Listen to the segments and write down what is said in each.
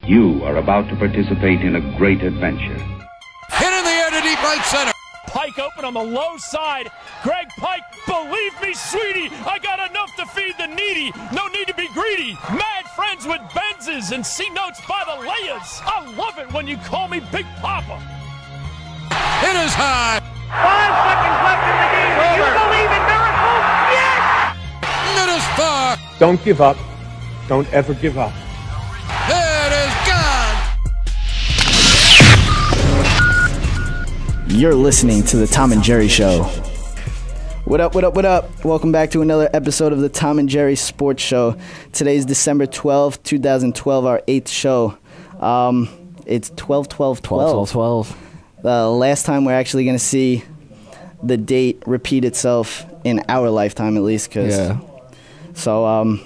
You are about to participate in a great adventure. Hit in the air to deep right center. Pike open on the low side. Greg Pike, believe me, sweetie, I got enough to feed the needy. No need to be greedy. Mad friends with Benzes and C-notes by the layers. I love it when you call me Big Papa. Hit is high. 5 seconds left in the game. Do you believe in miracles? Yes! It is far. Don't give up. Don't ever give up. It is gone. You're listening to the Tom and Jerry Show. What up, what up, what up? Welcome back to another episode of the Tom and Jerry Sports Show. Today's December 12th, 2012, our 8th show. It's 12-12-12. The last time we're actually going to see the date repeat itself in our lifetime, at least. Yeah. So,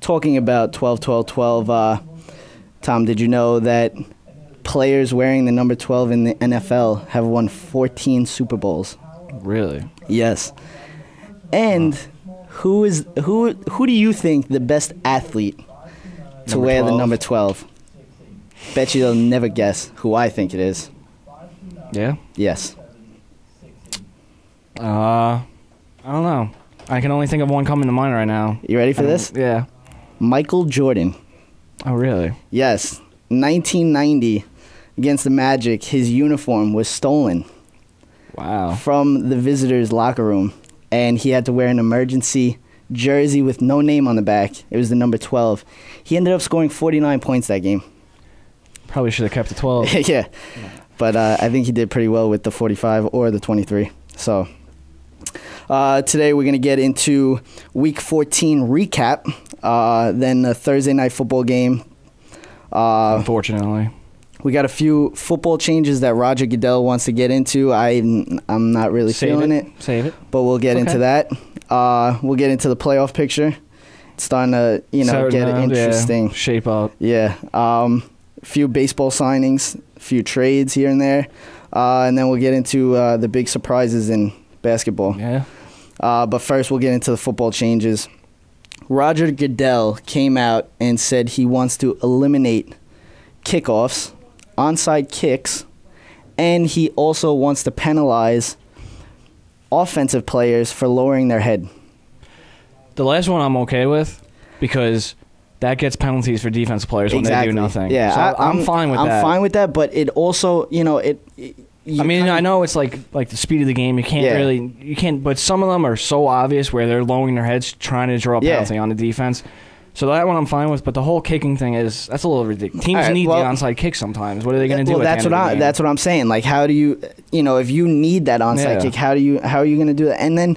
talking about 12-12-12, Tom, did you know that players wearing the number 12 in the NFL have won 14 Super Bowls? Really? Yes. And who do you think the best athlete to Number wear 12? the number 12? Bet you they'll never guess who I think it is. Yeah? Yes. I don't know. I can only think of one coming to mind right now. You ready for this? Yeah. Michael Jordan. Oh, really? Yes. 1990 against the Magic, his uniform was stolen Wow. from the visitors' locker room, and he had to wear an emergency jersey with no name on the back. It was the number 12. He ended up scoring 49 points that game. Probably should have kept the 12. Yeah. But I think he did pretty well with the 45 or the 23. So today we're going to get into Week 14 recap, then the Thursday night football game. Unfortunately. We got a few football changes that Roger Goodell wants to get into. I'm not really feeling it. Save it. But we'll get into that. We'll get into the playoff picture. It's starting to, get interesting. Yeah, shape up. Yeah. A few baseball signings, a few trades here and there. And then we'll get into the big surprises in basketball. Yeah. But first, we'll get into the football changes. Roger Goodell came out and said he wants to eliminate kickoffs, onside kicks, and he also wants to penalize offensive players for lowering their head. The last one I'm okay with because that gets penalties for defensive players when they do nothing. Yeah, so I'm fine with that. I'm fine with that, but it also, I know it's like the speed of the game. You can't. But some of them are so obvious where they're lowering their heads trying to draw a penalty on the defense. So that one I'm fine with, but the whole kicking thing that's a little ridiculous. Teams need the onside kick sometimes. What are they going to do? That's what I'm saying. Like, how do you, if you need that onside kick, how are you going to do that? And then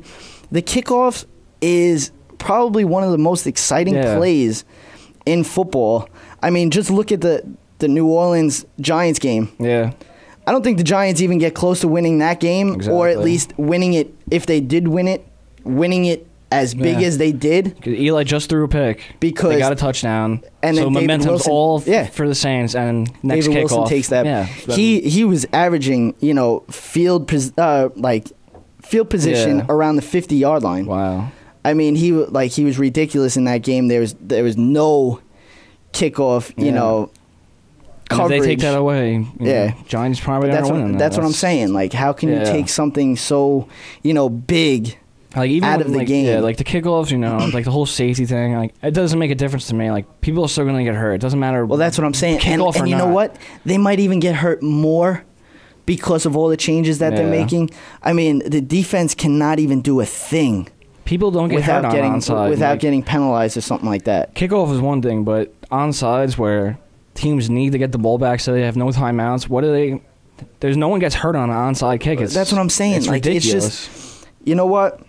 the kickoff is probably one of the most exciting plays in football. I mean, just look at the New Orleans Giants game. Yeah. I don't think the Giants even get close to winning that game, or at least winning it, if they did win it, winning it as big as they did. Because Eli just threw a pick. Because they got a touchdown. And so then momentum's all for the Saints, and next David kickoff. Wilson takes that. Yeah. He was averaging, field position around the 50-yard line. Wow. I mean, he was ridiculous in that game. There was no kickoff, coverage. If they take that away, Giants probably aren't winning. That's what I'm saying. Like, how can you take something so, big even out of the game? Yeah, like the kickoffs, like the whole safety thing. Like, it doesn't make a difference to me. Like, people are still going to get hurt. It doesn't matter. Well, that's what I'm saying. And you know what? They might even get hurt more because of all the changes that they're making. I mean, the defense cannot even do a thing. People don't get hurt on onside. Without getting penalized or something like that. Kickoff is one thing, but onsides where teams need to get the ball back so they have no timeouts. There's no one gets hurt on an onside kick. That's what I'm saying. It's ridiculous. It's just, you know what?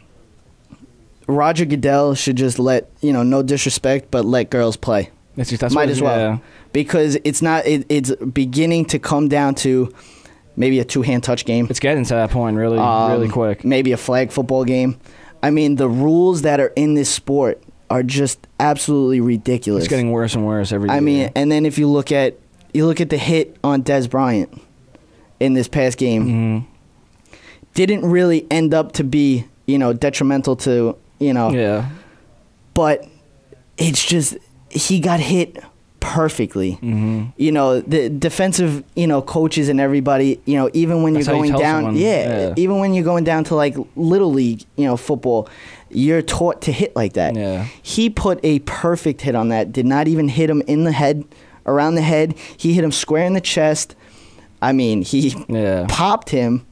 Roger Goodell should just let, no disrespect, but let girls play. Might as well. Yeah. Because it's beginning to come down to maybe a two-hand touch game. It's getting to that point really quick. Maybe a flag football game. I mean, the rules that are in this sport are just absolutely ridiculous. It's getting worse and worse every day. I mean, and then if you look at the hit on Dez Bryant in this past game, didn't really end up to be, detrimental to, Yeah. But it's just he got hit perfectly. You know, the defensive, coaches and everybody, even when you're going down, even when you're going down to like little league, football, you're taught to hit like that. Yeah. He put a perfect hit on that. Did not even hit him in the head, around the head. He hit him square in the chest. I mean, he popped him.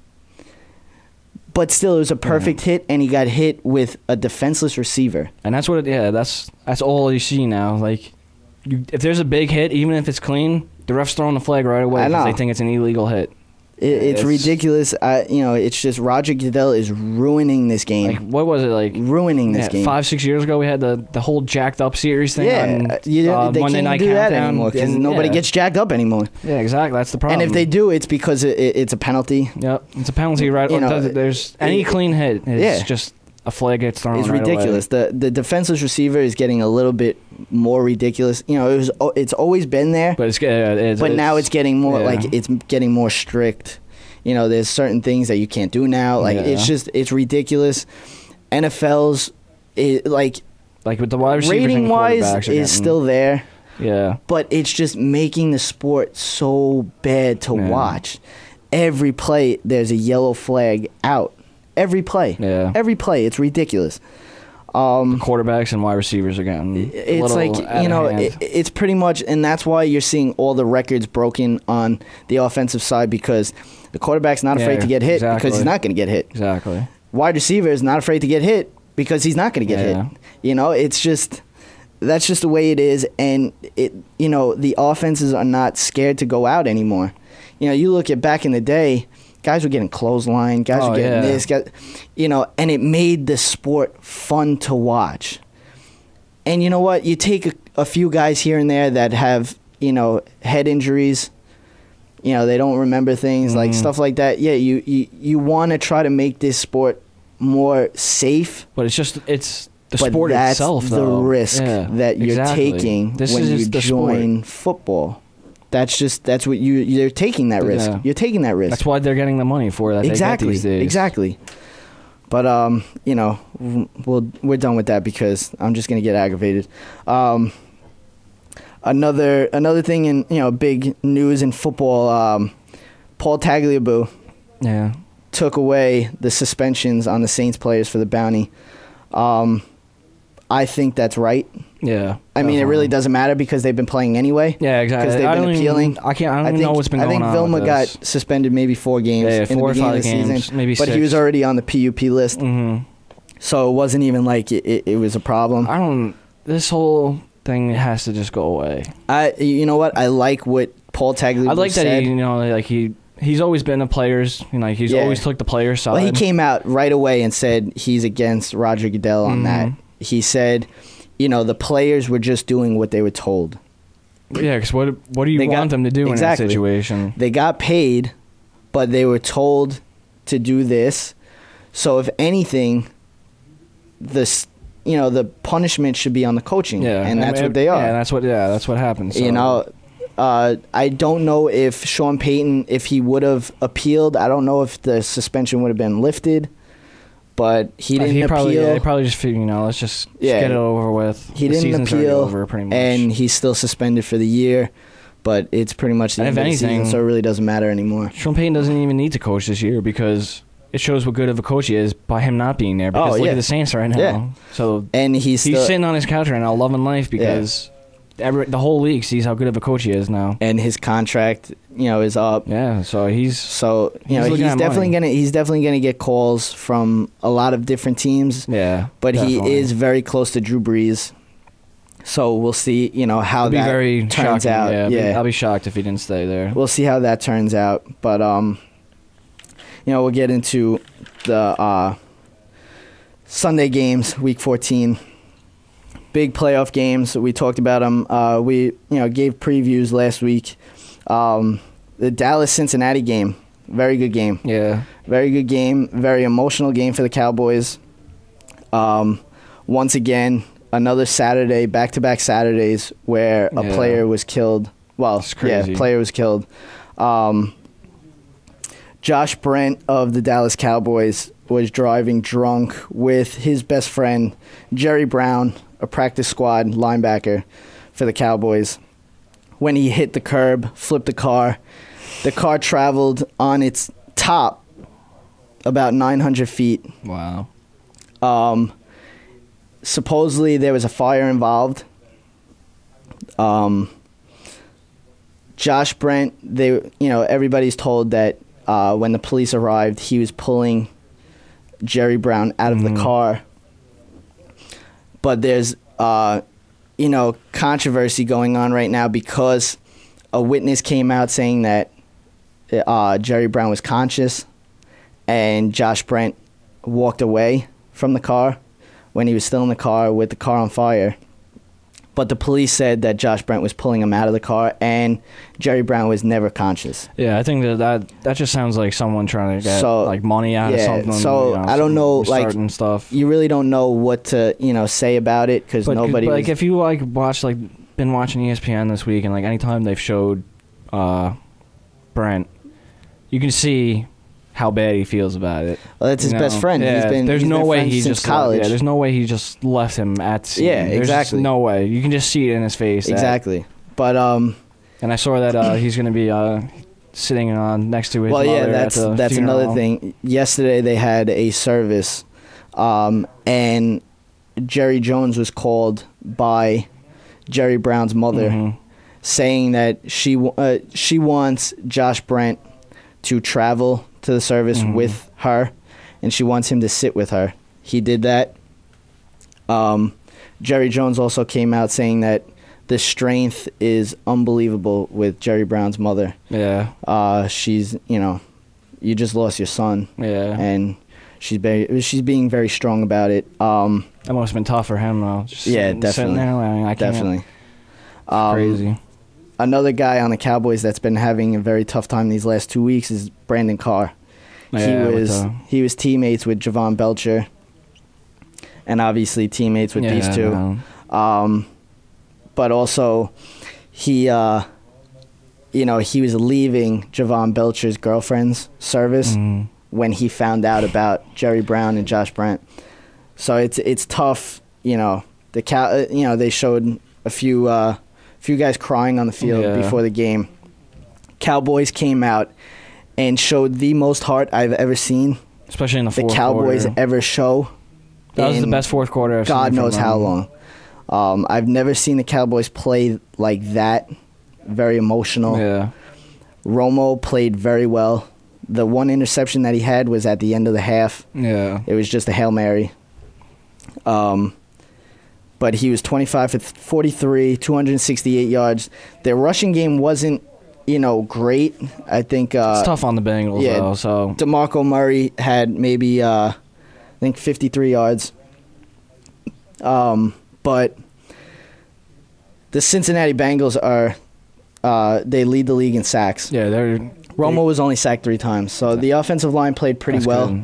But still, it was a perfect hit, and he got hit with a defenseless receiver. And that's what that's all you see now. Like, if there's a big hit, even if it's clean, the ref's throwing the flag right away because they think it's an illegal hit. It's ridiculous. It's just Roger Goodell is ruining this game. Like, what was it like? Ruining this game. 5-6 years ago, we had the whole jacked up series thing. They Monday can't Night do that Countdown, anymore because nobody gets jacked up anymore. Yeah, exactly. That's the problem. And if they do, it's because it's a penalty. Yep, it's a penalty, right? There's any clean hit. It's just a flag gets thrown. It's right ridiculous. Away. The defenseless receiver is getting a little bit more ridiculous. It's always been there, but now it's getting more it's getting more strict. There's certain things that you can't do now. Like it's ridiculous. NFL's like with the wide receivers rating wise is still there. Yeah, but it's just making the sport so bad to watch. Every play there's a yellow flag out. Every play. Yeah. Every play. It's ridiculous. The quarterbacks and wide receivers again. It's like, it's pretty much, and that's why you're seeing all the records broken on the offensive side because the quarterback's not afraid to get hit because he's not going to get hit. Exactly. Wide receiver is not afraid to get hit because he's not going to get hit. It's just, that's just the way it is. And, the offenses are not scared to go out anymore. You look at back in the day, guys were getting clothesline, guys were getting this, and it made the sport fun to watch. And you know what? You take a few guys here and there that have, head injuries, they don't remember things, like stuff like that. Yeah, you want to try to make this sport more safe. But it's the sport itself, though. That's the risk that you're taking when you join football. That's what you're taking that risk. Yeah. You're taking that risk. That's why they're getting the money for that. Exactly. They get these days. Exactly. But we're done with that because I'm just gonna get aggravated. Another thing in big news in football. Paul Tagliabue. Took away the suspensions on the Saints players for the bounty. I think that's right. Yeah. I mean, it really doesn't matter because they've been playing anyway. Yeah, exactly. Because they've been appealing. I don't know what's been going on. I think Vilma got suspended maybe 4 games in the beginning of the season. Maybe 6. But he was already on the PUP list. So it wasn't even like it was a problem. This whole thing has to just go away. You know what? I like what Paul Tagliabue said. I like that he's always been a player's, he's always took the player's side. Well, he came out right away and said he's against Roger Goodell on that. He said, the players were just doing what they were told. Yeah, because what do you want them to do in that situation? They got paid, but they were told to do this. So if anything, the punishment should be on the coaching. Yeah, and that's what they are. Yeah, that's what happens. So. I don't know if Sean Payton, if he would have appealed, I don't know if the suspension would have been lifted. But he didn't appeal. He probably just figured, let's just get it over with. He didn't appeal, over, pretty much. And he's still suspended for the year. But it's pretty much the end of the season, so it really doesn't matter anymore. Sean Payton doesn't even need to coach this year because it shows what good of a coach he is by him not being there. Because look at the Saints right now. Yeah. So and he's sitting on his couch right now, loving life because the whole league sees how good of a coach he is now. And his contract, is up. Yeah, so he's definitely gonna get calls from a lot of different teams. Yeah, but definitely. He is very close to Drew Brees. So we'll see, how that turns out. Yeah, I'll be shocked if he didn't stay there. We'll see how that turns out. But we'll get into the Sunday games, Week 14. Big playoff games. We talked about them. We gave previews last week. The Dallas-Cincinnati game, very good game. Yeah. Very good game. Very emotional game for the Cowboys. Once again, another Saturday, back-to-back Saturdays, where a player was killed. Well, player was killed. Josh Brent of the Dallas Cowboys was driving drunk with his best friend, Jerry Brown, a practice squad linebacker for the Cowboys. when he hit the curb, flipped the car. The car traveled on its top about 900 feet. Wow. Supposedly there was a fire involved. Josh Brent, everybody's told that when the police arrived, he was pulling Jerry Brown out of the car. But there's, controversy going on right now because a witness came out saying that Jerry Brown was conscious and Josh Brent walked away from the car when he was still in the car with the car on fire. But the police said that Josh Brent was pulling him out of the car and Jerry Brown was never conscious. Yeah, I think that just sounds like someone trying to get money out of something. So I don't know, stuff. You really don't know what to say about it because nobody. But if you been watching ESPN this week and anytime they've showed Brent, you can see how bad he feels about it. Well, that's his best friend. Yeah, there's no way he just college. There's no way he just left him at scene. Yeah, there's exactly. No way. You can just see it in his face. Exactly. But and I saw that he's going to be sitting next to his mother. Well, yeah, that's another thing. Yesterday they had a service, and Jerry Jones was called by Jerry Brown's mother, saying that she wants Josh Brent to travel to the service with her, and she wants him to sit with her. He did that. Jerry Jones also came out saying that the strength is unbelievable with Jerry Brown's mother. Yeah. She's, you just lost your son. Yeah. And she's being very strong about it. That must have been tough for him, though. Definitely. Sitting there, I can't. Definitely. Crazy. Another guy on the Cowboys that's been having a very tough time these last 2 weeks is Brandon Carr. Yeah, he was teammates with Javon Belcher, and obviously teammates with these two. But also, he was leaving Javon Belcher's girlfriend's service when he found out about Jerry Brown and Josh Brent. So it's tough. They showed a few guys crying on the field before the game. Cowboys came out and showed the most heart I've ever seen. Especially in the fourth quarter. The Cowboys ever show. That was the best fourth quarter I've seen. God knows how long. I've never seen the Cowboys play like that. Very emotional. Yeah. Romo played very well. The one interception that he had was at the end of the half. Yeah. It was just a Hail Mary. But he was 25 for 43, 268 yards. Their rushing game wasn't, great. I think it's tough on the Bengals, though. So DeMarco Murray had maybe 53 yards. But the Cincinnati Bengals they lead the league in sacks. Yeah, Romo was only sacked 3 times, so the offensive line played pretty well.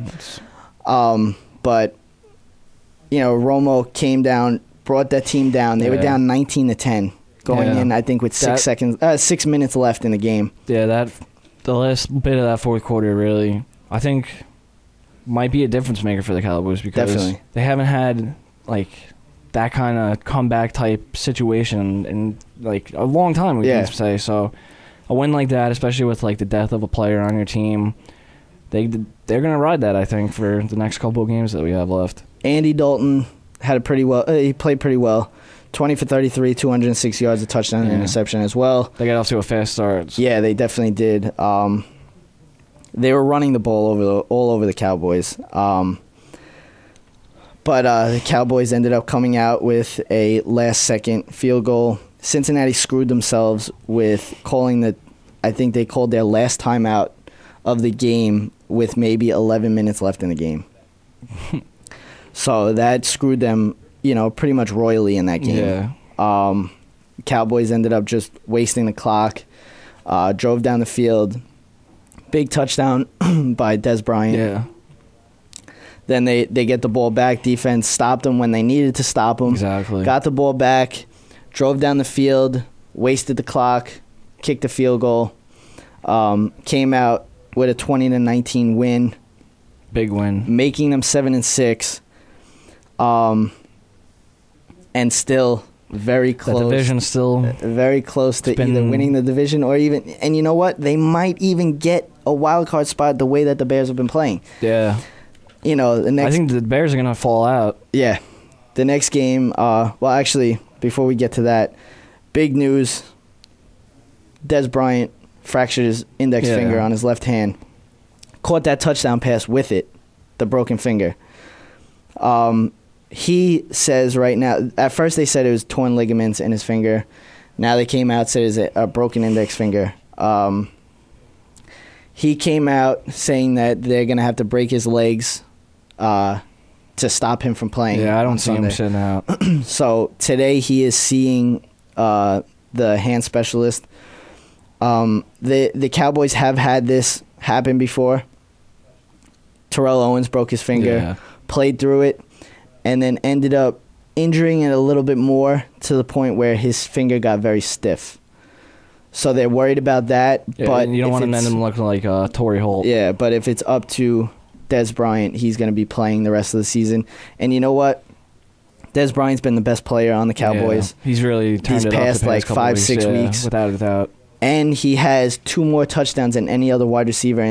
But Romo came down, brought that team down. They were down 19-10 going in. I think with 6 minutes left in the game. Yeah, the last bit of that fourth quarter really, I think, might be a difference maker for the Cowboys because they haven't had that kind of comeback type situation in a long time. We can say so. A win like that, especially with the death of a player on your team, they're gonna ride that. I think for the next couple of games that we have left. Andy Dalton had he played pretty well. 20 for 33, 206 yards, a touchdown and interception as well. They got off to a fast start. Yeah, they definitely did. They were running the ball all over the Cowboys. But the Cowboys ended up coming out with a last-second field goal. Cincinnati screwed themselves with I think they called their last timeout of the game with maybe 11 minutes left in the game. So that screwed them, pretty much royally in that game. Yeah. Cowboys ended up just wasting the clock, drove down the field. Big touchdown by Dez Bryant. Yeah. Then they get the ball back. Defense stopped them when they needed to stop them. Exactly. Got the ball back, drove down the field, wasted the clock, kicked a field goal. Came out with a 20-19 win. Big win. Making them 7-6. And still very close. The division's still very close to either winning the division or even. And you know what? They might even get a wild card spot the way that the Bears have been playing. Yeah. You know, the next. I think the Bears are gonna fall out. Yeah, the next game. Well, actually, before we get to that, big news. Dez Bryant fractured his index finger on his left hand. Caught that touchdown pass with it, the broken finger. He says right now, at first they said it was torn ligaments in his finger. Now they came out, said it's a broken index finger. He came out saying that they're going to have to break his legs to stop him from playing. Yeah, I don't see him sitting out. So today he is seeing the hand specialist. The Cowboys have had this happen before. Terrell Owens broke his finger, played through it, and then ended up injuring it a little bit more to the point where his finger got very stiff. So they're worried about that. Yeah, but you don't want him looking like Torrey Holt. Yeah, but if it's up to Dez Bryant, he's going to be playing the rest of the season. And you know what? Dez Bryant's been the best player on the Cowboys. Yeah, he's really turned it up past like 5-6 weeks. Without a doubt. And he has 2 more touchdowns than any other wide receiver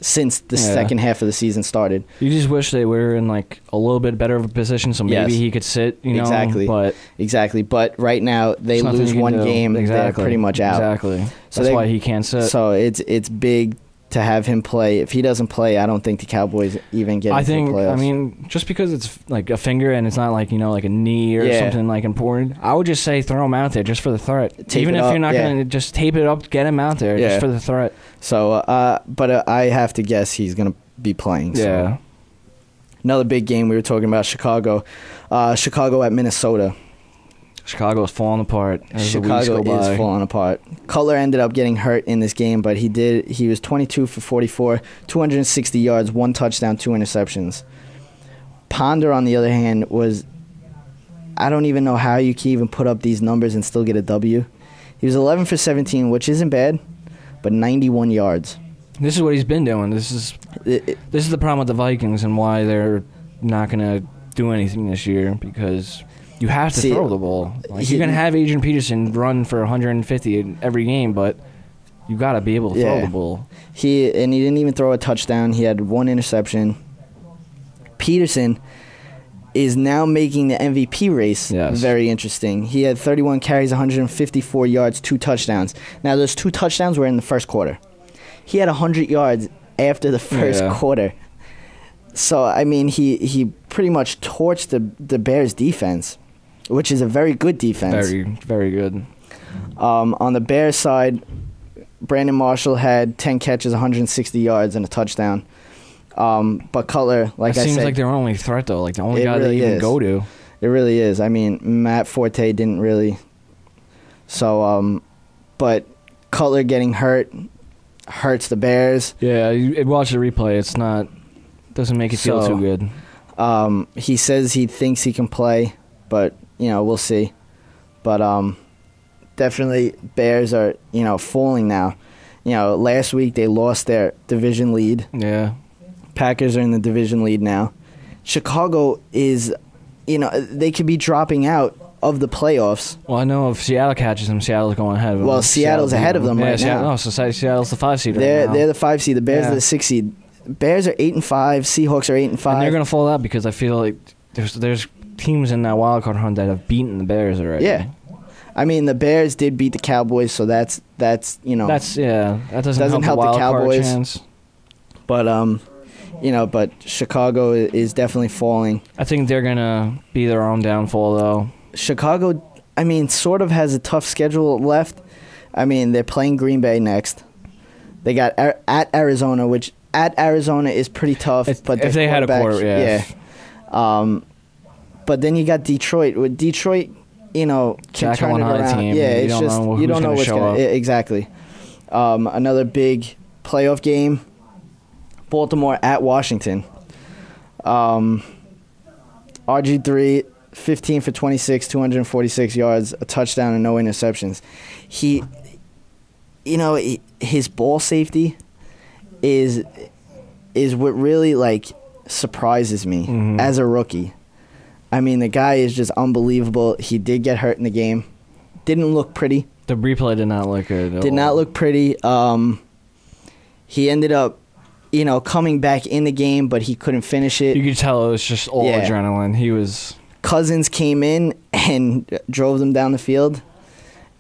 since the second half of the season started. You just wish they were in like a little bit better of a position, so maybe he could sit. Exactly. But right now they lose one game, they're pretty much out. Exactly. So that's why he can't sit. So it's big to have him play. If he doesn't play, I don't think the Cowboys even get into the playoffs. I mean, just because it's like a finger and it's not like, like a knee or something like important, I would just say throw him out there just for the threat. Even if you're not going to just tape it up, get him out there just for the threat. So, but I have to guess he's going to be playing. So. Yeah. Another big game we were talking about, Chicago. Chicago at Minnesota. Chicago is falling apart. Chicago is falling apart. Cutler ended up getting hurt in this game, but he was 22 for 44, 260 yards, 1 touchdown, 2 interceptions. Ponder, on the other hand, I don't even know how you can even put up these numbers and still get a W. He was 11 for 17, which isn't bad, but 91 yards. This is what he's been doing. This is the problem with the Vikings and why they're not going to do anything this year, because you have to throw the ball. Like, you're going to have Adrian Peterson run for 150 in every game, but you got to be able to throw the ball. He didn't even throw a touchdown. He had 1 interception. Peterson is now making the MVP race very interesting. He had 31 carries, 154 yards, 2 touchdowns. Now, those 2 touchdowns were in the first quarter. He had 100 yards after the first quarter. So, I mean, he pretty much torched the Bears' defense, which is a very good defense. Very, very good. On the Bears side, Brandon Marshall had 10 catches, 160 yards, and a touchdown. But Cutler, like I said... It seems like their only threat, though. Like, the only guy that you can go to. It really is. I mean, Matt Forte didn't really... So, but Cutler getting hurt hurts the Bears. Yeah, you watch the replay. It's not... Doesn't make it feel too good. He says he thinks he can play, but, we'll see. But definitely Bears are, falling now. Last week they lost their division lead. Yeah. Packers are in the division lead now. Chicago is, they could be dropping out of the playoffs. Well, I know if Seattle catches them, Seattle's going ahead of them. Well, Seattle's ahead of them right now. No, so Seattle's the 5 seed right now. They're the 5 seed. The Bears are the 6 seed. Bears are 8-5. Seahawks are 8-5. And they're going to fall out because I feel like there's teams in that wild card hunt that have beaten the Bears already. Yeah. I mean, the Bears did beat the Cowboys, so that that doesn't help the Cowboys. Chance. But but Chicago is definitely falling. I think they're gonna be their own downfall, though. Chicago, I mean, sort of has a tough schedule left. I mean, they're playing Green Bay next. They got at Arizona, which at Arizona is pretty tough. But if they had a quarterback, but then you got Detroit. With Detroit, can turn it around. Team. Yeah, it's just you don't know what's going to exactly. Another big playoff game. Baltimore at Washington. RG3, 15 for 26, 246 yards, a touchdown and no interceptions. His ball safety is what really surprises me as a rookie. I mean, the guy is just unbelievable. He did get hurt in the game. Didn't look pretty. The replay did not look good. Did not look pretty. He ended up, coming back in the game, but he couldn't finish it. You could tell it was just all adrenaline. He was... Cousins came in and drove them down the field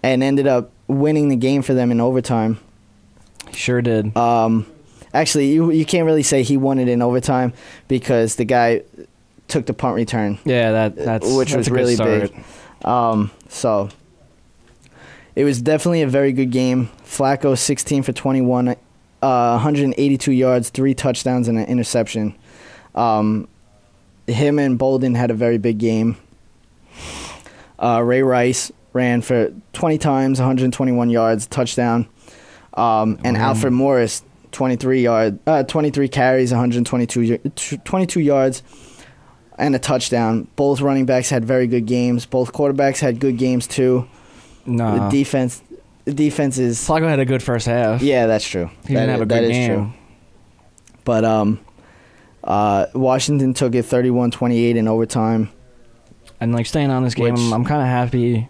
and ended up winning the game for them in overtime. He sure did. Actually, you can't really say he won it in overtime because the guy took the punt return. Yeah, that's was a really good big. So it was definitely a very good game. Flacco 16 for 21, 182 yards, 3 touchdowns, and an interception. Him and Bolden had a very big game. Ray Rice ran for 20 times, 121 yards, touchdown. And Alfred Morris, 23 carries, 22 yards, and a touchdown. Both running backs had very good games. Both quarterbacks had good games too. No. The defense is... Flacco had a good first half. Yeah, that's true. He didn't have a good game. True. But Washington took it 31-28 in overtime. And staying on this game, I'm kind of happy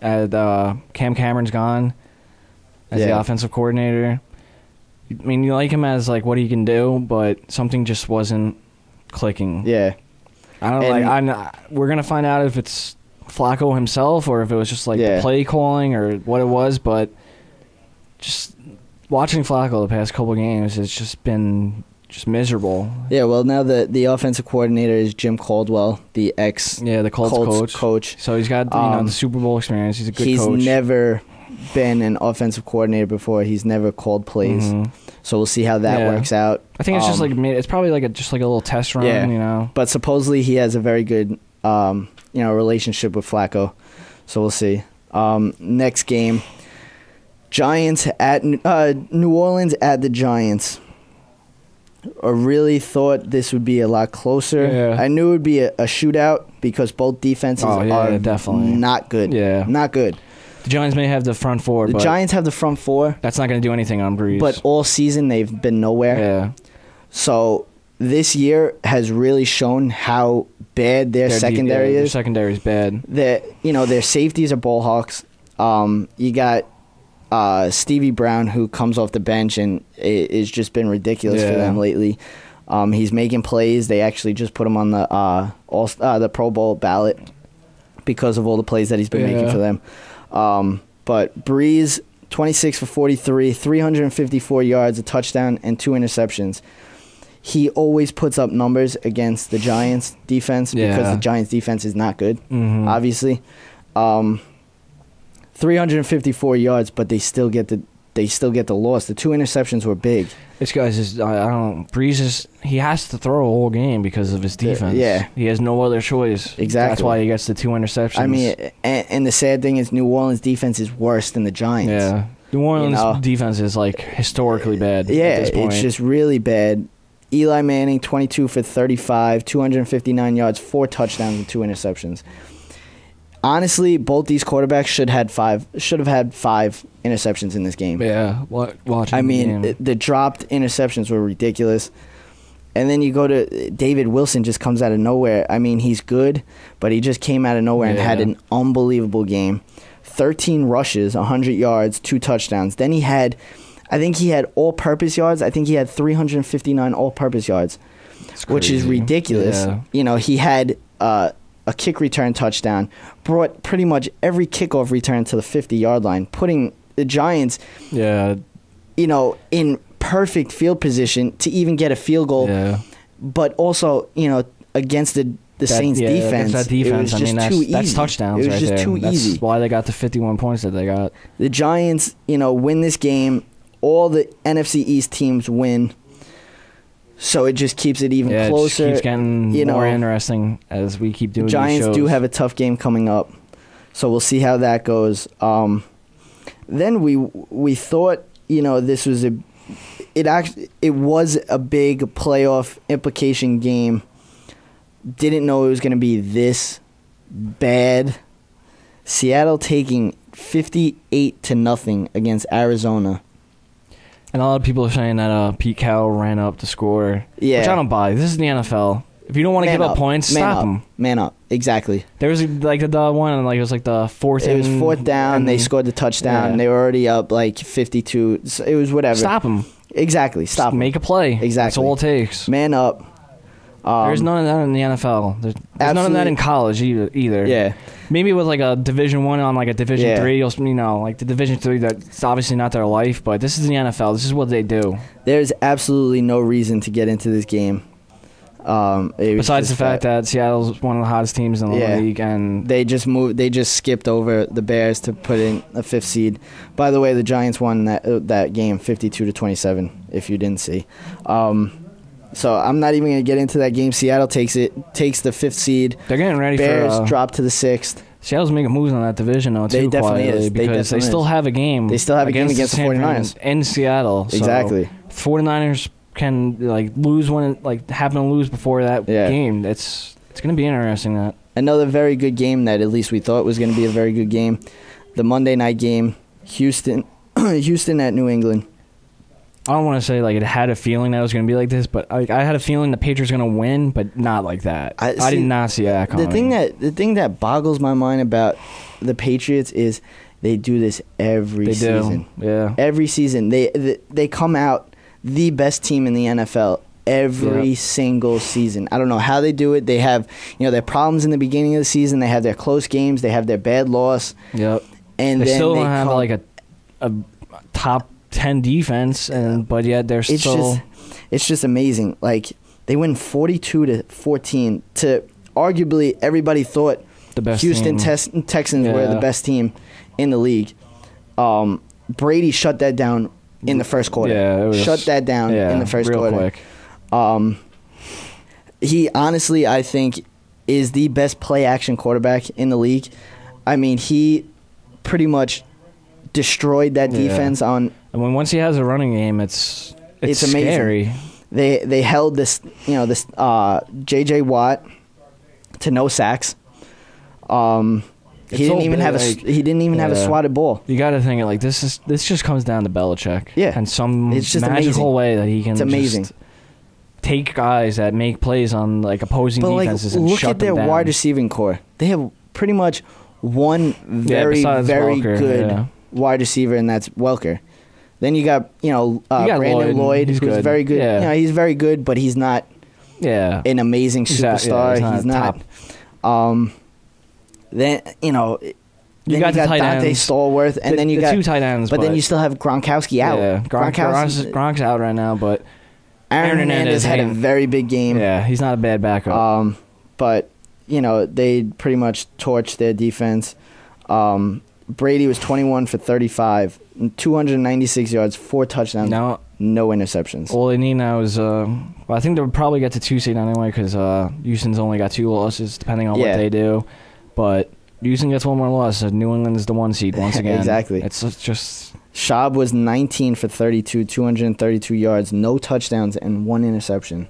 Cam Cameron's gone as the offensive coordinator. I mean, you like him as what he can do, but something just wasn't clicking. Yeah. I don't we're gonna find out if it's Flacco himself or if it was just the play calling or what it was, but just watching Flacco the past couple games has just been miserable. Yeah, well, now the offensive coordinator is Jim Caldwell, the the Colts coach. So he's got the Super Bowl experience. He's a good coach. He's never been an offensive coordinator before. He's never called plays. Mm-hmm. So we'll see how that works out. I think it's just it's probably just a little test run, But supposedly he has a very good relationship with Flacco. So we'll see. Next game, Giants at New Orleans at the Giants. I really thought this would be a lot closer. Yeah. I knew it would be a shootout because both defenses are definitely not good. Yeah. Not good. The Giants may have the front four. The Giants have the front four. That's not going to do anything on Breeze. But all season they've been nowhere. Yeah. So this year has really shown how bad their secondary is. Their secondary is bad. Their safeties are ball hawks. You got Stevie Brown, who comes off the bench and it's just been ridiculous for them lately. He's making plays. They actually just put him on the Pro Bowl ballot because of all the plays that he's been making for them. But Breeze, 26 for 43, 354 yards, a touchdown, and 2 interceptions. He always puts up numbers against the Giants' defense because the Giants' defense is not good, obviously. 354 yards, but they still get the loss. The 2 interceptions were big. This guy's just Breeze he has to throw a whole game because of his defense. Yeah. He has no other choice. Exactly. That's why he gets the 2 interceptions. I mean, and the sad thing is New Orleans' defense is worse than the Giants. Yeah. New Orleans' defense is historically bad at this point. It's just really bad. Eli Manning, 22 for 35, 259 yards, 4 touchdowns, and 2 interceptions. Honestly, both these quarterbacks should have had 5 interceptions in this game. Yeah, the dropped interceptions were ridiculous. And then you go to David Wilson, just comes out of nowhere. I mean, he's good, but he just came out of nowhere and had an unbelievable game. 13 rushes, 100 yards, 2 touchdowns. Then I think he had all-purpose yards. I think he had 359 all-purpose yards, which is ridiculous. Yeah. He had a kick return touchdown, brought pretty much every kickoff return to the 50-yard line, putting the Giants, in perfect field position to even get a field goal. Yeah. But also, against the Saints defense, that defense, it was just too easy. That's touchdowns. It was just too easy. That's why they got the 51 points that they got. The Giants, win this game. All the NFC East teams win. So it just keeps it even closer. It just keeps getting more interesting as we keep doing Giants these shows. do have a tough game coming up. So we'll see how that goes. Then we thought, this was it was a big playoff implication game. Didn't know it was going to be this bad. Seattle taking 58-0 against Arizona. And a lot of people are saying that Pete Carroll ran up to score. Yeah. Which I don't buy. This is the NFL. If you don't want to give up points, stop them. Man up. Exactly. There was like the one, like it was like the fourth. It was fourth down. They scored the touchdown. Yeah. They were already up like 52. So it was whatever. Stop them. Exactly. Stop them. Make a play. Exactly. That's all it takes. Man up. There's none of that in the NFL. There's none of that in college either. Yeah. Maybe with like a Division 1 on like a Division 3, you know, like the Division 3, that's obviously not their life, but this is the NFL. This is what they do. There's absolutely no reason to get into this game. Besides the fact that Seattle's one of the hottest teams in the league, and they just skipped over the Bears to put in a 5th seed. By the way, the Giants won that game 52-27. If you didn't see, so I'm not even gonna get into that game. Seattle takes the 5th seed. They're getting ready Bears for drop to the 6th. Seattle's making moves on that division though too. They definitely quietly, is. Because they still have a game. They still have a game against the 49ers in Seattle. So exactly. 49ers can like lose when it like happen to lose before that game. It's going to be interesting. That another very good game that at least we thought was going to be a very good game. The Monday night game, Houston at New England. I don't want to say like it had a feeling that it was going to be like this, but I had a feeling the Patriots were going to win, but not like that. I did not see that coming. The thing that boggles my mind about the Patriots is they do this every season. Yeah, every season they come out the best team in the NFL every single season. I don't know how they do it. They have, their problems in the beginning of the season. They have their close games. They have their bad loss. Yep. And they then still don't have like a top 10 defense, but yet they're still. It's just amazing. Like they win 42-14 to arguably everybody thought the best Houston Texans were the best team in the league. Brady shut that down in the first quarter. Yeah, shut that down in the first quarter. Quick. He honestly, I think, is the best play-action quarterback in the league. I mean, he pretty much destroyed that defense on. And once he has a running game, it's amazing. Scary. They held this J.J. Watt to no sacks. He didn't even have a swatted ball. You got to think it like this just comes down to Belichick. Yeah, and some it's just magical way that he can. It's amazing. Just take guys that make plays on like opposing defenses and shut them down. Look at their wide receiving core. They have pretty much one very Welker, good wide receiver, and that's Welker. Then you got Brandon Lloyd, who's good. Very good. Yeah. He's very good, but he's not an amazing superstar. He's not top. Then you got Dante Stallworth, and then you got 2 tight ends. But then you still have Gronkowski out. Yeah, Gronk's out right now, but Aaron Hernandez had a very big game. Yeah, he's not a bad backup. But they pretty much torched their defense. Brady was 21 for 35, 296 yards, 4 touchdowns, no interceptions. All they need now is, I think they'll probably get to 2 seed anyway because Houston's only got 2 losses depending on what they do. But Houston gets 1 more loss, so New England is the 1 seed once again. Exactly. It's just. Schaub was 19 for 32, 232 yards, no touchdowns, and 1 interception.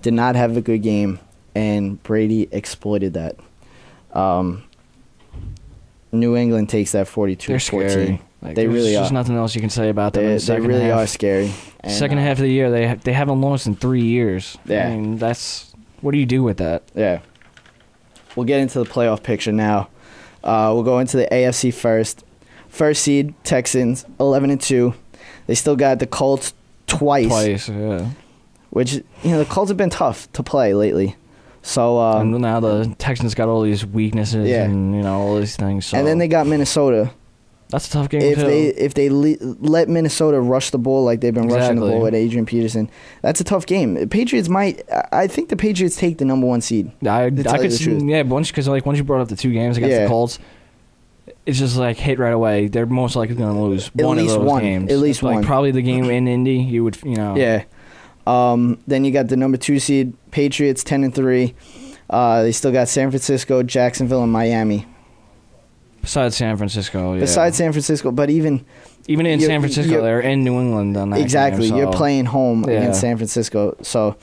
Did not have a good game, and Brady exploited that. New England takes that 42-14. They're scary. They really are. There's nothing else you can say about them. They really are scary. And, second half of the year, they haven't lost in 3 years. Yeah. I mean, what do you do with that? Yeah. We'll get into the playoff picture now. We'll go into the AFC first. First seed, Texans, 11-2. They still got the Colts twice. Yeah. Which, the Colts have been tough to play lately. So and now the Texans got all these weaknesses and all these things. So. And then they got Minnesota. That's a tough game if they let Minnesota rush the ball like they've been rushing the ball with Adrian Peterson, that's a tough game. I think the Patriots take the number 1 seed. I could see, once you brought up the 2 games against the Colts, it's just like hit right away. They're most likely going to lose one of those games. At least one. Probably the game in Indy. You would Yeah. Then you got the number 2 seed Patriots, 10-3. They still got San Francisco, Jacksonville, and Miami. Besides San Francisco, but even in San Francisco, they're in New England on that exactly. game, so. You're playing home against San Francisco. So,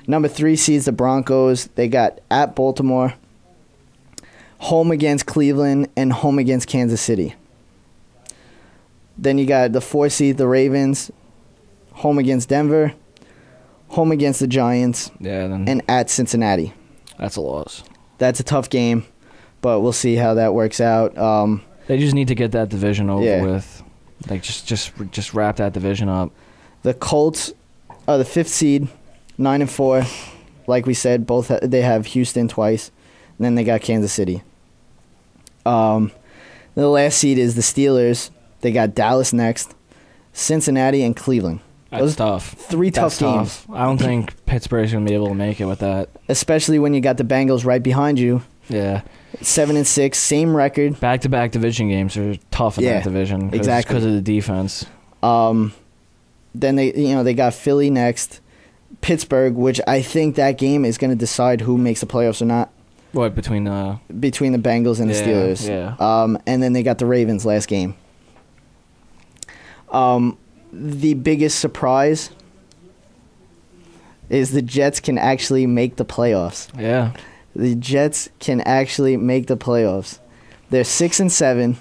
number 3 seeds the Broncos. They got at Baltimore, home against Cleveland, and home against Kansas City. Then you got the 4 seed the Ravens, home against Denver, home against the Giants, and at Cincinnati. That's a loss. That's a tough game, but we'll see how that works out. They just need to get that division over with. Like, just wrap that division up. The Colts are the 5th seed, 9-4. Like we said, they have Houston twice, and then they got Kansas City. The last seed is the Steelers. They got Dallas next, Cincinnati, and Cleveland. That's tough. 3 tough games. I don't think Pittsburgh's going to be able to make it with that. Especially when you got the Bengals right behind you. Yeah. 7-6, same record. Back-to-back division games are tough in that division. Exactly. Because of the defense. Then they got Philly next, Pittsburgh, which I think that game is going to decide who makes the playoffs or not. What, between the Bengals and the Steelers. Yeah. And then they got the Ravens last game. The biggest surprise is the Jets can actually make the playoffs. Yeah. The Jets can actually make the playoffs. They're 6-7,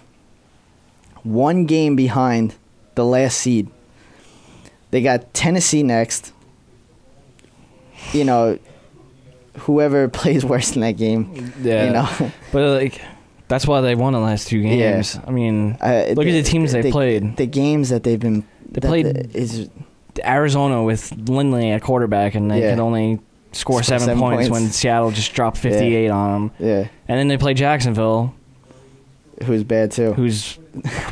1 game behind the last seed. They got Tennessee next. You know, whoever plays worse in that game. Yeah. You know. But like, that's why they won the last 2 games. Yeah. I mean, look at the teams they played. The games that they've been. They played Arizona with Lindley at quarterback, and they could only score 7 points when Seattle just dropped 58 on them. Yeah. And then they played Jacksonville, who's bad too.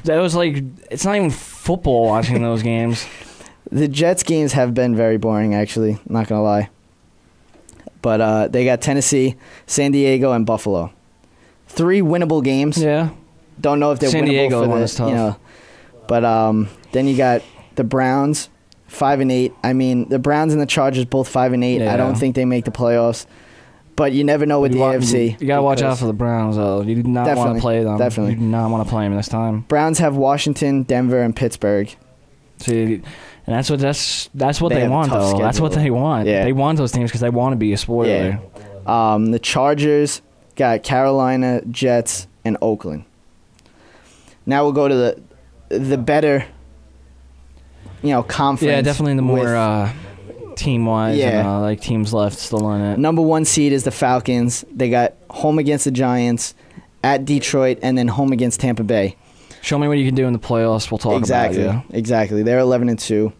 That was like, it's not even football watching those games. The Jets games have been very boring, actually. Not gonna lie. But they got Tennessee, San Diego, and Buffalo. 3 winnable games. Yeah. Don't know if they're San winnable Diego for one is tough. You know. But then you got the Browns, 5-8. I mean, the Browns and the Chargers both 5-8. Yeah. I don't think they make the playoffs. But you never know with the AFC. You gotta watch out for the Browns, though. You do not want to play them. Definitely. You do not want to play them this time. Browns have Washington, Denver, and Pittsburgh. See, and that's what They they want, have a tough though. That's what schedule. they want. Yeah. They want those teams because they want to be a spoiler. Yeah. The Chargers got Carolina, Jets, and Oakland. Now we'll go to the better, conference. Yeah, definitely the more team-wise, Yeah. like teams left still in it. Number 1 seed is the Falcons. They got home against the Giants, at Detroit, and then home against Tampa Bay. Show me what you can do in the playoffs. We'll talk about you. Exactly. They're 11-2.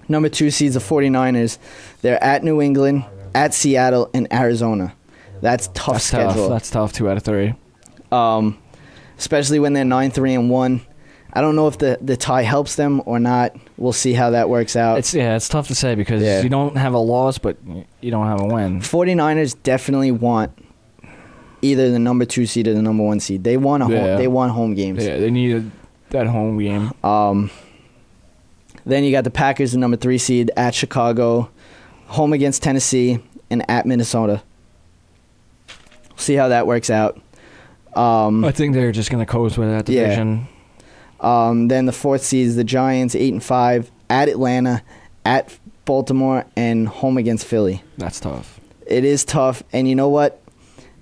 Number 2 seeds, the 49ers. They're at New England, at Seattle, and Arizona. That's tough schedule. That's tough. 2 out of 3. Especially when they're 9-3-1. I don't know if the tie helps them or not. We'll see how that works out. It's tough to say because you don't have a loss, but you don't have a win. 49ers definitely want either the number 2 seed or the number 1 seed. They want they want home games. Yeah, they need that home game. Then you got the Packers, the number 3 seed, at Chicago, home against Tennessee, and at Minnesota. See how that works out. I think they're just going to coast with that division. Then the 4th seed is the Giants, 8-5, at Atlanta, at Baltimore, and home against Philly. That's tough. It is tough, and you know what?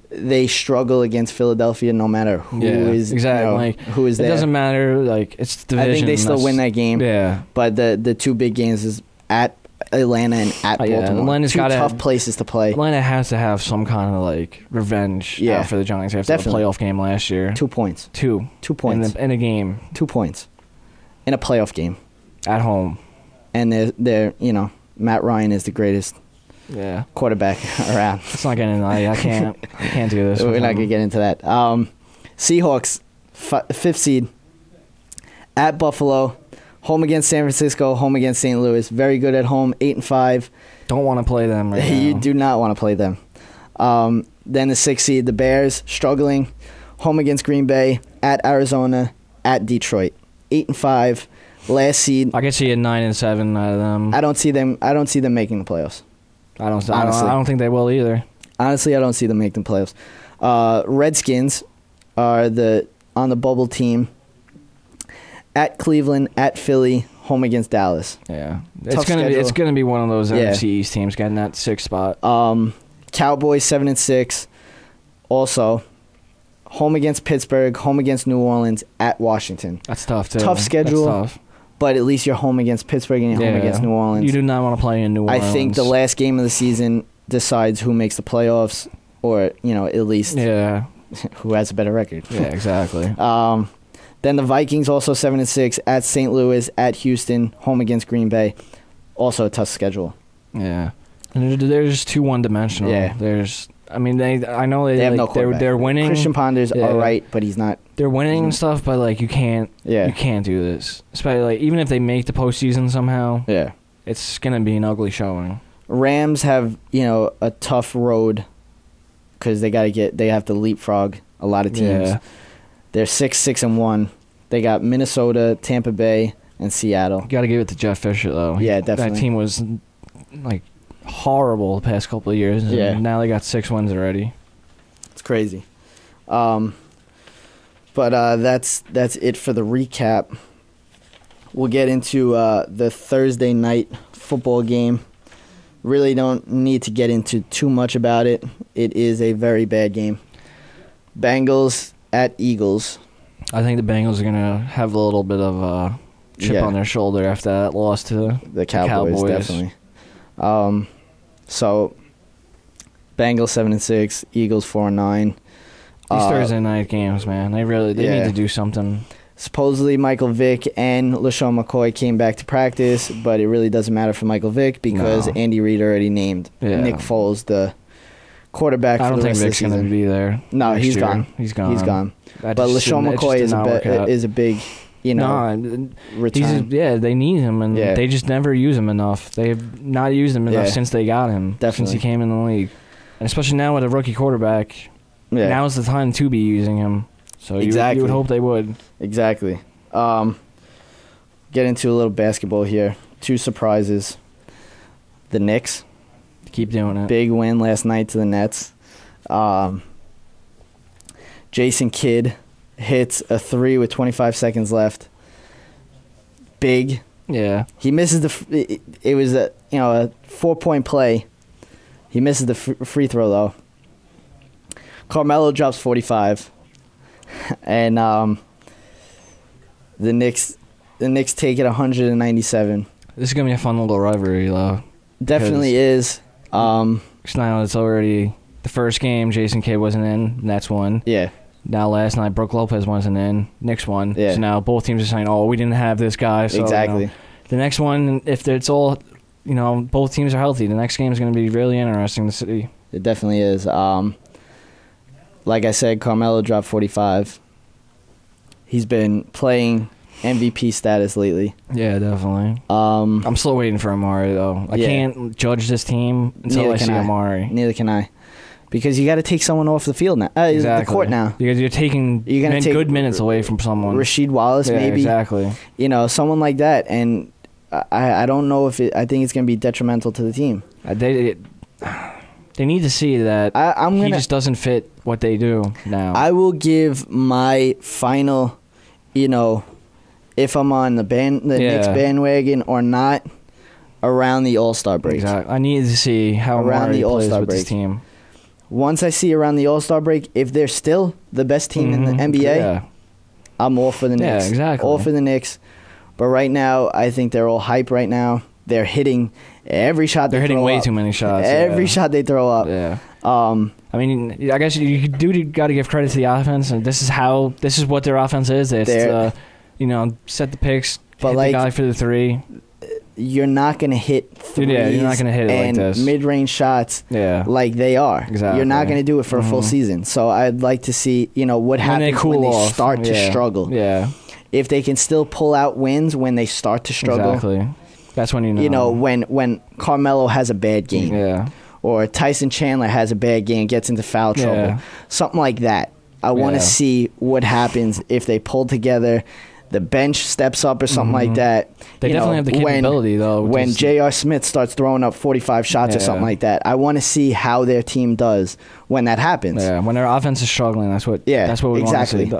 They struggle against Philadelphia no matter who is exactly. Who is there. It doesn't matter. Like, it's division. I think they still win that game. Yeah. But the 2 big games is at Atlanta and at Baltimore. Atlanta's 2 tough places to play. Atlanta has to have some kind of like revenge for the Giants after the playoff game last year. 2 points. 2 points in a game. 2 points in a playoff game at home. And they're Matt Ryan is the greatest quarterback around. It's not getting. I can't do this. We're not gonna get into that. Seahawks, 5th seed, at Buffalo, home against San Francisco, home against St. Louis. Very good at home, 8-5. Don't want to play them right now. You do not want to play them. Then the 6th seed, the Bears, struggling, home against Green Bay, at Arizona, at Detroit, 8-5. Last seed. I could see a 9-7 out of them. I don't see them making the playoffs. I don't think they will either. Honestly, I don't see them making the playoffs. Redskins are on the bubble team. At Cleveland, at Philly, home against Dallas. Yeah, it's gonna be one of those NFC East teams getting that 6th spot. Cowboys 7-6. Also, home against Pittsburgh, home against New Orleans, at Washington. That's tough too. Tough schedule. That's tough. But at least you're home against Pittsburgh and you're home against New Orleans. You do not want to play in New Orleans. I think the last game of the season decides who makes the playoffs. or at least who has a better record. Yeah, exactly. Then the Vikings also 7-6 at St. Louis, at Houston, home against Green Bay. Also a tough schedule. Yeah, and they're just too one-dimensional. Yeah, I know they have no quarterback. They're winning. Christian Ponder's all right, but he's not. They're winning and stuff, but like you can't do this. Especially like even if they make the postseason somehow. Yeah, it's gonna be an ugly showing. Rams have a tough road because they have to leapfrog a lot of teams. Yeah. They're 6-1. They got Minnesota, Tampa Bay, and Seattle. Got to give it to Jeff Fisher though. Yeah, definitely. That team was like horrible the past couple of years. Yeah. And now they got 6 wins already. It's crazy. But that's it for the recap. We'll get into the Thursday night football game. Really don't need to get into too much about it. It is a very bad game. Bengals at Eagles. I think the Bengals are going to have a little bit of a chip on their shoulder after that loss to the Cowboys. Definitely. So, Bengals 7-6, Eagles 4-9. These Thursday night games, man, they need to do something. Supposedly, Michael Vick and LaShawn McCoy came back to practice, but it really doesn't matter for Michael Vick because Andy Reid already named Nick Foles the quarterback for the rest of the season. I don't think Vick's going to be there. No, he's gone. He's gone. But LaShawn McCoy is a big, return. They need him, and they just never use him enough. They've not used him enough since they got him. Definitely. Since he came in the league. And especially now with a rookie quarterback, now's the time to be using him. So you would hope they would. Exactly. Get into a little basketball here. 2 surprises. The Knicks. Keep doing it. Big win last night to the Nets. Jason Kidd hits a 3 with 25 seconds left. Big. Yeah. He misses it was a 4-point play. He misses the free throw though. Carmelo drops 45. And the Knicks take it 197. This is gonna be a fun little rivalry, though. Definitely is. Now it's already the first game. Jason Kidd wasn't in. Nets won. Yeah. Now last night, Brook Lopez wasn't in. Knicks won. Yeah. So now both teams are saying, "Oh, we didn't have this guy." So, exactly. The next one, if it's all, both teams are healthy, the next game is going to be really interesting to see. It definitely is. Like I said, Carmelo dropped 45. He's been playing MVP status lately. Yeah, definitely. I'm still waiting for Amari, though. I can't judge this team until I see Amari. Neither can I. Because you got to take someone off the field now. The court now. Because you're taking good minutes away from someone. Rasheed Wallace, maybe. Exactly. Someone like that. And I don't know if I think it's going to be detrimental to the team. They need to see that he just doesn't fit what they do now. I will give my final, if I'm on the Knicks bandwagon or not, around the All-Star break. Exactly. I need to see how Amari plays with this team. Once I see around the All-Star break, if they're still the best team in the NBA, I'm all for the Knicks. Yeah, exactly. All for the Knicks. But right now, I think they're all hype right now. They're hitting every shot they throw up. They're hitting way too many shots. Every shot they throw up. Yeah. I guess you got to give credit to the offense, and this is what their offense is. It's set the picks, hit the guy for the 3. You're not going to hit threes you're not going to hit it and like this. Mid-range shots like they are. Exactly. You're not going to do it for a full season. So I'd like to see, what happens when they start to struggle. Yeah. If they can still pull out wins when they start to struggle. Exactly. That's when you know. When Carmelo has a bad game. Yeah. Or Tyson Chandler has a bad game, gets into foul trouble. Yeah. Something like that. I want to see what happens if they pull together. The bench steps up or something like that. They definitely have the capability, though. When J.R. Smith starts throwing up 45 shots or something like that, I want to see how their team does when that happens. Yeah, when their offense is struggling, that's what we want to see.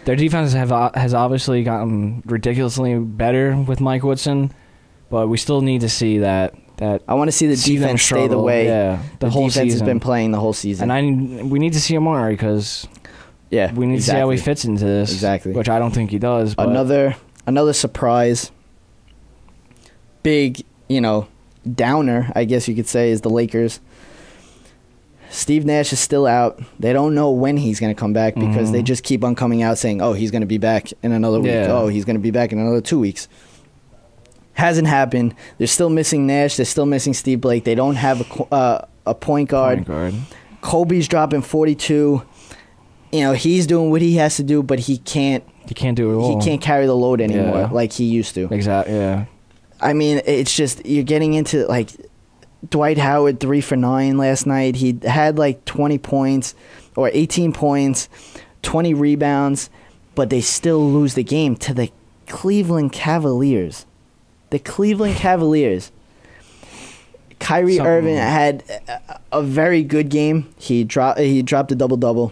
Their defense has obviously gotten ridiculously better with Mike Woodson, but we still need to see that. I want to see the defense stay the way the whole defense has been playing the whole season. And we need to see Amari because... Yeah, we need to see how he fits into this. Exactly. Which I don't think he does. But Another surprise, big, downer, I guess you could say, is the Lakers. Steve Nash is still out. They don't know when he's going to come back because they just keep on coming out saying, oh, he's going to be back in another week. Oh, he's going to be back in another 2 weeks. Hasn't happened. They're still missing Nash. They're still missing Steve Blake. They don't have a point guard. Kobe's dropping 42. He's doing what he has to do, but he can't. He can't do it all. He can't carry the load anymore like he used to. Exactly, yeah. I mean, it's just, you're getting into, like, Dwight Howard 3 for 9 last night. He had, like, 20 points or 18 points, 20 rebounds, but they still lose the game to the Cleveland Cavaliers. The Cleveland Cavaliers. Kyrie Irving had a very good game. He dropped a double-double.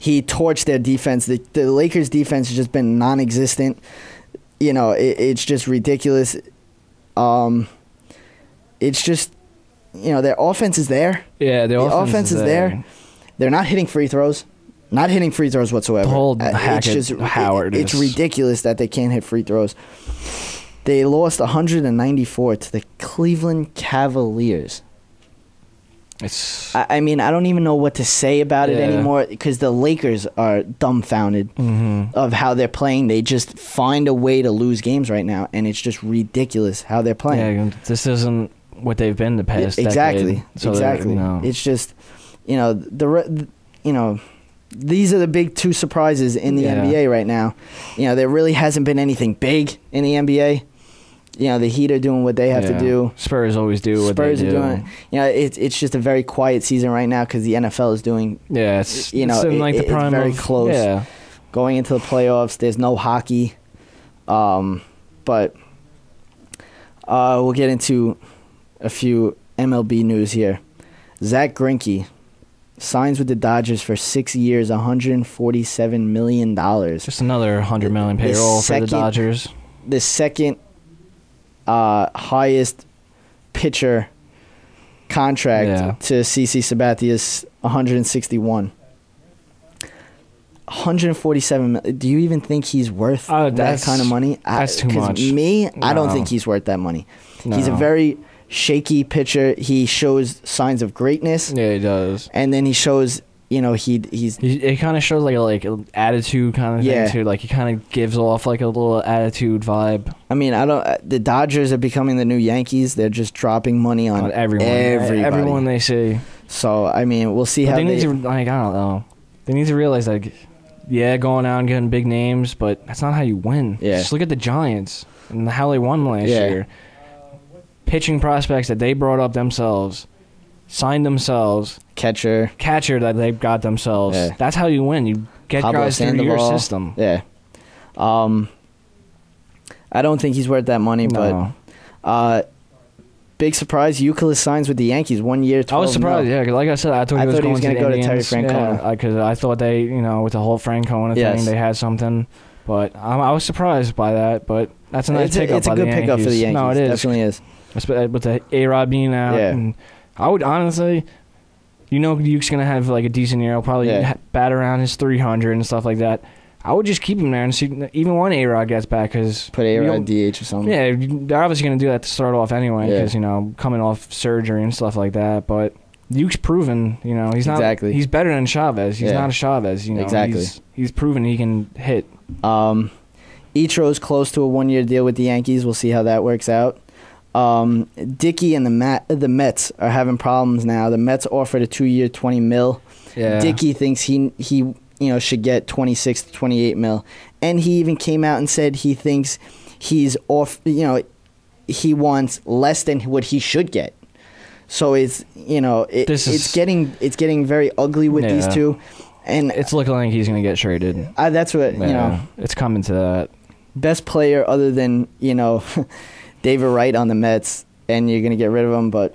He torched their defense. The Lakers' defense has just been non-existent. It's just ridiculous. It's just, their offense is there. Yeah, the offense is there. They're not hitting free throws. Not hitting free throws whatsoever. The whole Howard. It's ridiculous that they can't hit free throws. They lost 194 to the Cleveland Cavaliers. I mean, I don't even know what to say about it anymore because the Lakers are dumbfounded of how they're playing. They just find a way to lose games right now, and it's just ridiculous how they're playing. Yeah, this isn't what they've been the past decade. So exactly. It's just, these are the big two surprises in the NBA right now. There really hasn't been anything big in the NBA. The Heat are doing what they have to do. Spurs always do what they do. Spurs are doing. It's just a very quiet season right now because the NFL is doing. Yeah, it's in like the prime. It's very close. Yeah. Going into the playoffs, there's no hockey, but we'll get into a few MLB news here. Zach Greinke signs with the Dodgers for 6 years, $147 million. Just another $100 million payroll for the Dodgers. The second highest pitcher contract to CC Sabathia's 161. 147 million. Do you even think he's worth that kind of money? That's too much. I don't think he's worth that money. No. He's a very shaky pitcher. He shows signs of greatness. Yeah, he does. And then he shows, he kind of shows like an attitude kind of thing too. Like he kind of gives off like a little attitude vibe. I mean, the Dodgers are becoming the new Yankees. They're just dropping money on everyone they see. So I mean, we'll see how they need to. Like, I don't know. They need to realize going out and getting big names, but that's not how you win. Yeah. Just look at the Giants and how they won last year. Pitching prospects that they brought up themselves. Signed themselves. Catcher that they got themselves. Yeah. That's how you win. You get Pablo guys Sandoval through your system. Yeah. I don't think he's worth that money, but big surprise, Euclid signs with the Yankees 1 year, 12 I was surprised, because like I said, I thought he was going to go to Terry Francona. Because I thought they, with the whole Francona thing, they had something. But I was surprised by that, but that's a nice pickup. It's a good pickup for the Yankees. No, it is. Definitely is. With the A-Rod being out. Yeah. And I would honestly, Duke's going to have like a decent year. He'll probably bat around his 300 and stuff like that. I would just keep him there and see even when A-Rod gets back. Cause put A-Rod DH or something. Yeah, they're obviously going to do that to start off anyway because, coming off surgery and stuff like that. But Duke's proven, he's not. Exactly. He's better than Chavez. He's not a Chavez. Exactly. He's proven he can hit. Ichiro's close to a 1 year deal with the Yankees. We'll see how that works out. Dickey and the Mets are having problems now. The Mets offered a 2 year, $20 million. Yeah. Dickey thinks he should get 26 to 28 million, and he even came out and said he thinks he's off. He wants less than what he should get. So it's it's getting very ugly with these two, and it's looking like he's going to get traded. That's what It's coming to that. Best player other than David Wright on the Mets, and you're going to get rid of him, but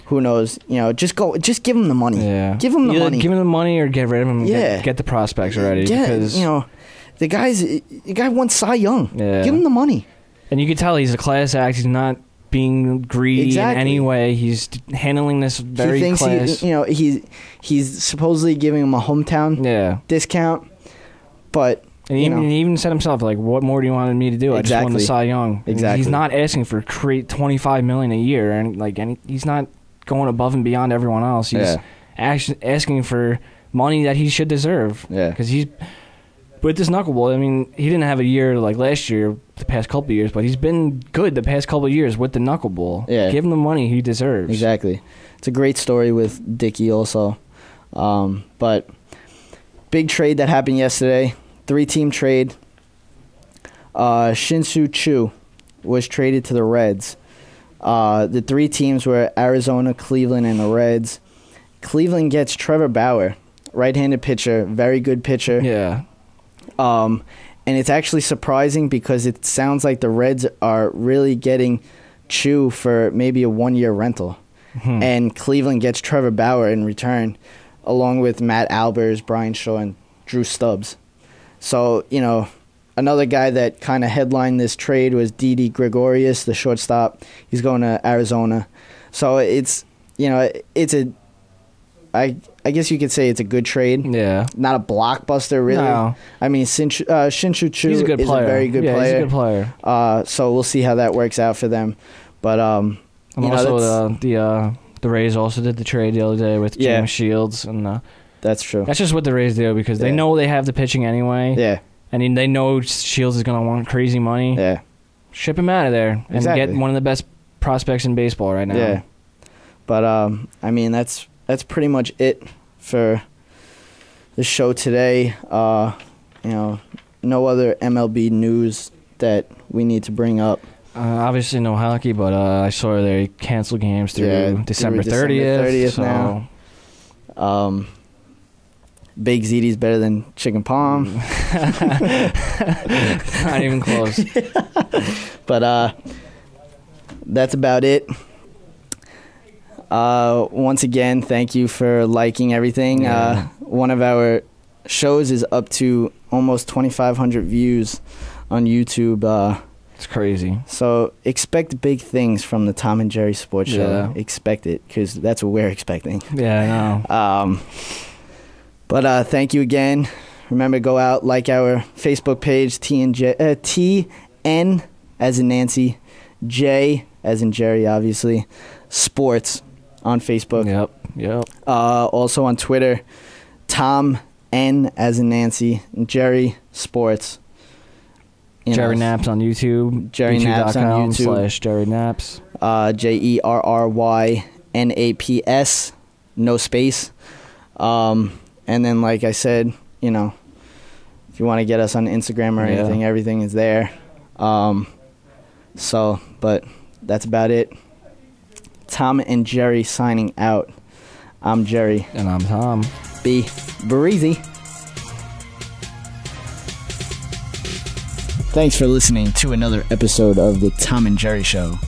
who knows? Just give him the money. Yeah. Give him the money. Give him the money or get rid of him. Yeah. Get the prospects ready. Because the guy won Cy Young. Yeah. Give him the money. And you can tell he's a class act. He's not being greedy in any way. He's handling this very class. He's supposedly giving him a hometown discount, but. And he even said himself, like, what more do you want me to do? I just won the Cy Young. Exactly. He's not asking for $25 million a year, and he's not going above and beyond everyone else. asking for money that he should deserve. Yeah. Because he's with this knuckleball. I mean, he didn't have a year like last year, the past couple of years, but he's been good the past couple of years with the knuckleball. Yeah. Give him the money he deserves. Exactly. It's a great story with Dickey also. But big trade that happened yesterday. 3-team trade. Shin-Soo Choo was traded to the Reds. The 3 teams were Arizona, Cleveland, and the Reds. Cleveland gets Trevor Bauer, right-handed pitcher, very good pitcher. Yeah. And it's actually surprising because it sounds like the Reds are really getting Choo for maybe a 1-year rental. Mm-hmm. And Cleveland gets Trevor Bauer in return, along with Matt Albers, Brian Shaw, and Drew Stubbs. So, another guy that kind of headlined this trade was Didi Gregorius, the shortstop. He's going to Arizona. So it's, I guess you could say it's a good trade. Yeah. Not a blockbuster, really. No. I mean, Shin-Soo Choo is a very good player. He's a good player. So we'll see how that works out for them. But, the Rays also did the trade the other day with James Shields. And that's true. That's just what the Rays do because they know they have the pitching anyway. Yeah. And they know Shields is going to want crazy money. Yeah. Ship him out of there and get one of the best prospects in baseball right now. Yeah. But, that's pretty much it for the show today. No other MLB news that we need to bring up. Obviously no hockey, but I saw they canceled games through December 30th. So. Now. Big ZD's better than chicken palm. Not even close. But that's about it. Once again, thank you for liking everything. Yeah. One of our shows is up to almost 2,500 views on YouTube. It's crazy. So expect big things from the Tom and Jerry Sports Show. Expect it, because that's what we're expecting. Yeah, I know. But thank you again. Remember, go out, like our Facebook page, TN as in Nancy, J as in Jerry, obviously, Sports on Facebook. Yep. Also on Twitter, Tom N as in Nancy, Jerry Sports. Jerry Naps on YouTube. Jerry Naps on YouTube. /Jerry Naps. JERRYNAPS, no space. And then, like I said, if you want to get us on Instagram or anything, everything is there. But that's about it. Tom and Jerry signing out. I'm Jerry. And I'm Tom. Be breezy. Thanks for listening to another episode of the Tom and Jerry Show.